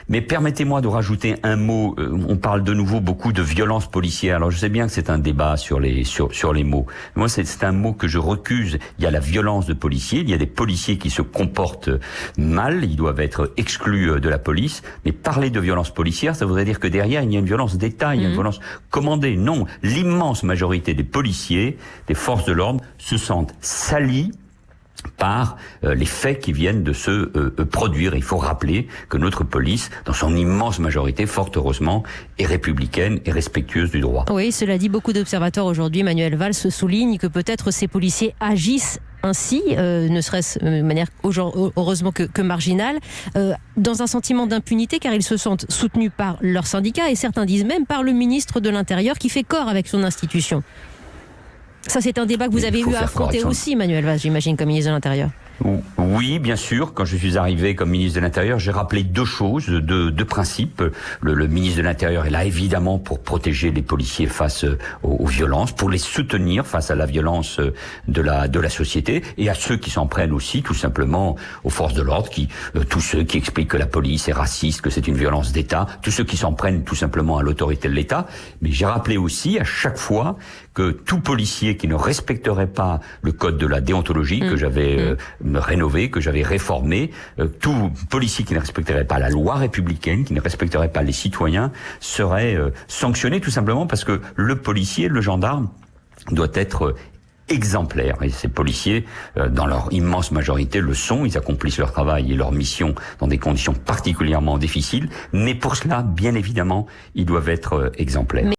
Mais permettez-moi de rajouter un mot. On parle de nouveau beaucoup de violence policière. Alors je sais bien que c'est un débat sur les mots. Moi, c'est un mot que je recuse. Il y a la violence de policiers. Il y a des policiers qui se comportent mal. Ils doivent être exclus de la police. Mais parler de violence policière, ça voudrait dire que derrière, il y a une violence d'État, il y a une violence commandée. Non, l'immense majorité des policiers, des forces de l'ordre, se sentent salis par les faits qui viennent de se produire. Il faut rappeler que notre police, dans son immense majorité, fort heureusement, est républicaine et respectueuse du droit. Oui, cela dit, beaucoup d'observateurs aujourd'hui, Manuel Valls, soulignent que peut-être ces policiers agissent ainsi, ne serait-ce de manière heureusement que marginale, dans un sentiment d'impunité, car ils se sentent soutenus par leurs syndicats et certains disent même par le ministre de l'Intérieur qui fait corps avec son institution. Ça, c'est un débat que vous avez eu à affronter aussi, Manuel Valls, j'imagine, comme ministre de l'Intérieur. Oui, bien sûr. Quand je suis arrivé comme ministre de l'Intérieur, j'ai rappelé deux choses, deux principes. Le ministre de l'Intérieur est là, évidemment, pour protéger les policiers face aux violences, pour les soutenir face à la violence de la société, et à ceux qui s'en prennent aussi, tout simplement, aux forces de l'ordre, tous ceux qui expliquent que la police est raciste, que c'est une violence d'État, tous ceux qui s'en prennent tout simplement à l'autorité de l'État. Mais j'ai rappelé aussi, à chaque fois, que tout policier qui ne respecterait pas le code de la déontologie que j'avais rénové, que j'avais réformé, tout policier qui ne respecterait pas la loi républicaine, qui ne respecterait pas les citoyens, serait sanctionné tout simplement parce que le policier, le gendarme, doit être exemplaire. Et ces policiers, dans leur immense majorité, le sont. Ils accomplissent leur travail et leur mission dans des conditions particulièrement difficiles. Mais pour cela, bien évidemment, ils doivent être exemplaires.